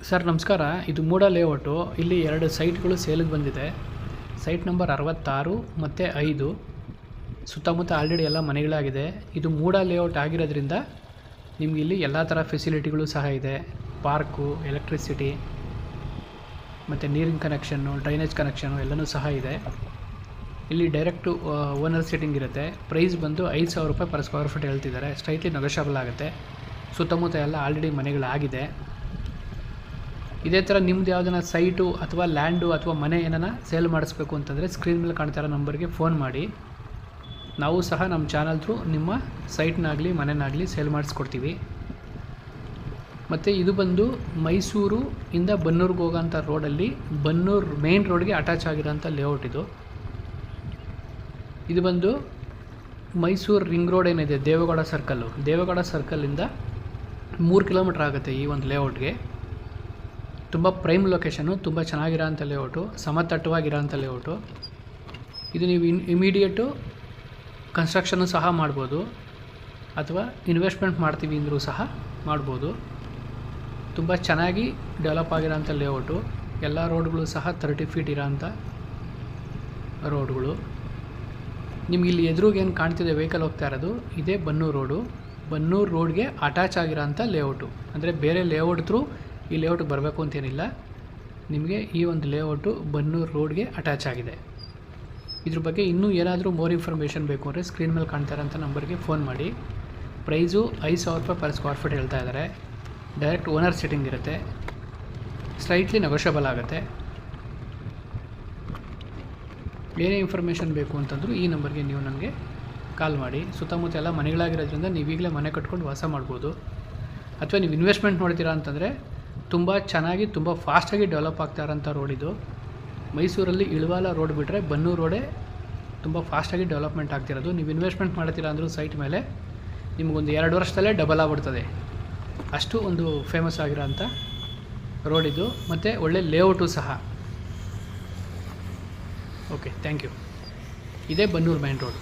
Sir ನಮಸ್ಕಾರ. ಇದು ಮೂಡ layout. ಇಲ್ಲಿ 2 ಸೈಟ್ಗಳು ಸೇಲಿಗೆ ಬಂದಿದೆ. ಸೈಟ್ ನಂಬರ್ 66 ಮತ್ತು 5. ಸುತ್ತಮುತ್ತ ಆಲ್ರೆಡಿ ಎಲ್ಲ ಮನೆಗಳಾಗಿದೆ. ಇದು ಮೂಡ ಲೇಔಟ್ ಆಗಿರೋದ್ರಿಂದ ನಿಮ್ಗೆ ಇಲ್ಲಿ ಎಲ್ಲ ಥರ ಫೆಸಿಲಿಟಿಗಳು ಸಹ ಇದೆ. ಪಾರ್ಕು, ಎಲೆಕ್ಟ್ರಿಸಿಟಿ ಮತ್ತು ನೀರಿನ ಕನೆಕ್ಷನ್ನು, ಡ್ರೈನೇಜ್ ಕನೆಕ್ಷನ್ನು ಎಲ್ಲನೂ ಸಹ ಇದೆ. ಇಲ್ಲಿ ಡೈರೆಕ್ಟು ಓನರ್ ಸೀಟಿಂಗ್ ಇರುತ್ತೆ. ಪ್ರೈಸ್ ಬಂದು 5,000 ರೂಪಾಯಿ ಪರ್ ಸ್ಕ್ವೇರ್ ಫೀಟ್ ಹೇಳ್ತಿದ್ದಾರೆ. ಸ್ಟ್ರೈಟ್ಲಿ ನೆಗೋಷಿಯಬಲ್ ಆಗುತ್ತೆ. ಸುತ್ತಮುತ್ತ ಎಲ್ಲ ಆಲ್ರೆಡಿ ಮನೆಗಳಾಗಿದೆ. ಇದೇ ಥರ ನಿಮ್ಮದು ಯಾವುದನ್ನ ಸೈಟು ಅಥವಾ ಲ್ಯಾಂಡು ಅಥವಾ ಮನೆ ಏನಾನ ಸೇಲ್ ಮಾಡಿಸ್ಬೇಕು ಅಂತಂದರೆ ಸ್ಕ್ರೀನ್ ಮೇಲೆ ಕಾಣ್ತಾ ಇರೋ ನಂಬರ್ಗೆ ಫೋನ್ ಮಾಡಿ. ನಾವು ಸಹ ನಮ್ಮ ಚಾನಲ್ ಥ್ರೂ ನಿಮ್ಮ ಸೈಟ್ನಾಗಲಿ ಮನೆನಾಗಲಿ ಸೇಲ್ ಮಾಡಿಸ್ಕೊಡ್ತೀವಿ. ಮತ್ತು ಇದು ಬಂದು ಮೈಸೂರು ಇಂದ ಬನ್ನೂರಿಗೆ ಹೋಗೋಂಥ ರೋಡಲ್ಲಿ ಬನ್ನೂರು ಮೇನ್ ರೋಡ್ಗೆ ಅಟ್ಯಾಚ್ ಆಗಿರೋಂಥ ಲೇಔಟ್ ಇದು. ಇದು ಬಂದು ಮೈಸೂರು ರಿಂಗ್ ರೋಡ್ ಏನಿದೆ, ದೇವೇಗೌಡ ಸರ್ಕಲ್ಲಿಂದ 3 ಕಿಲೋಮೀಟ್ರ್ ಆಗುತ್ತೆ ಈ ಒಂದು ಲೇಔಟ್ಗೆ. ತುಂಬ ಪ್ರೈಮ್ ಲೊಕೇಶನ್ನು, ತುಂಬ ಚೆನ್ನಾಗಿರೋಂಥ ಲೇಔಟು, ಸಮತಟ್ಟವಾಗಿರೋಂಥ ಲೇಔಟು. ಇದು ನೀವು ಇಮಿಡಿಯೇಟು ಕನ್ಸ್ಟ್ರಕ್ಷನ್ನು ಸಹ ಮಾಡ್ಬೋದು, ಅಥವಾ ಇನ್ವೆಸ್ಟ್ಮೆಂಟ್ ಮಾಡ್ತೀವಿ ಅಂದರೂ ಸಹ ಮಾಡ್ಬೋದು. ತುಂಬ ಚೆನ್ನಾಗಿ ಡೆವಲಪ್ ಆಗಿರೋಂಥ ಲೇಔಟು. ಎಲ್ಲ ರೋಡ್ಗಳು ಸಹ 30 ಫೀಟ್ ಇರೋಂಥ ರೋಡ್ಗಳು. ನಿಮ್ಗೆ ಇಲ್ಲಿ ಎದುರಿಗೆ ಏನು ಕಾಣ್ತಿದೆ ವೆಹಿಕಲ್ ಹೋಗ್ತಾ ಇರೋದು, ಇದೇ ಬನ್ನೂರು ರೋಡು. ಬನ್ನೂರು ರೋಡ್ಗೆ ಅಟ್ಯಾಚ್ ಆಗಿರೋಂಥ ಲೇಔಟು. ಅಂದರೆ ಬೇರೆ ಲೇಔಟ್ ಥ್ರೂ ಈ ಲೇಔಟ್ಗೆ ಬರಬೇಕು ಅಂತೇನಿಲ್ಲ. ನಿಮಗೆ ಈ ಒಂದು ಲೇಔಟು ಬನ್ನೂರು ರೋಡ್ಗೆ ಅಟ್ಯಾಚ್ ಆಗಿದೆ. ಇದ್ರ ಬಗ್ಗೆ ಇನ್ನೂ ಏನಾದರೂ ಮೋರ್ ಇನ್ಫಾರ್ಮೇಷನ್ ಬೇಕು ಅಂದರೆ ಸ್ಕ್ರೀನ್ ಮೇಲೆ ಕಾಣ್ತಾ ಇರೋಂಥ ನಂಬರ್ಗೆ ಫೋನ್ ಮಾಡಿ. ಪ್ರೈಸು 5,000 ರೂಪಾಯಿ ಪರ್ ಸ್ಕ್ವೇರ್ ಫೀಟ್ ಹೇಳ್ತಾ ಇದ್ದಾರೆ. ಡೈರೆಕ್ಟ್ ಓನರ್ ಸೀಟಿಂಗ್ ಇರುತ್ತೆ. ಸ್ಲೈಟ್ಲಿ ನೆಗೋಷಿಯಬಲ್ ಆಗುತ್ತೆ. ಏನೇ ಇನ್ಫಾರ್ಮೇಷನ್ ಬೇಕು ಅಂತಂದರೂ ಈ ನಂಬರ್ಗೆ ನೀವು ನನಗೆ ಕಾಲ್ ಮಾಡಿ. ಸುತ್ತಮುತ್ತ ಎಲ್ಲ ಮನೆಗಳಾಗಿರೋದ್ರಿಂದ ನೀವು ಈಗಲೇ ಮನೆ ಕಟ್ಕೊಂಡು ವಾಸ ಮಾಡ್ಬೋದು. ಅಥವಾ ನೀವು ಇನ್ವೆಸ್ಟ್ಮೆಂಟ್ ನೋಡ್ತೀರಾ ಅಂತಂದರೆ ತುಂಬ ಚೆನ್ನಾಗಿ, ತುಂಬ ಫಾಸ್ಟಾಗಿ ಡೆವಲಪ್ ಆಗ್ತಾ ಇರೋಂಥ ರೋಡ್ ಇದು. ಮೈಸೂರಲ್ಲಿ ಇಳವಾಲ ರೋಡ್ ಬಿಟ್ಟರೆ ಬನ್ನೂರು ರೋಡೇ ತುಂಬ ಫಾಸ್ಟಾಗಿ ಡೆವಲಪ್ಮೆಂಟ್ ಆಗ್ತಿರೋದು. ನೀವು ಇನ್ವೆಸ್ಟ್ಮೆಂಟ್ ಮಾಡ್ತೀರಾ ಅಂದರೂ ಸೈಟ್ ಮೇಲೆ ನಿಮಗೊಂದು 2 ವರ್ಷದಲ್ಲೇ ಡಬಲ್ ಆಗ್ಬಿಡ್ತದೆ. ಅಷ್ಟು ಒಂದು ಫೇಮಸ್ ಆಗಿರೋಂಥ ರೋಡ್ ಇದು. ಮತ್ತು ಒಳ್ಳೆ ಲೇಔಟು ಸಹ. Okay, thank you. ಇದೇ ಬನ್ನೂರು ಮೈನ್ ರೋಡ್.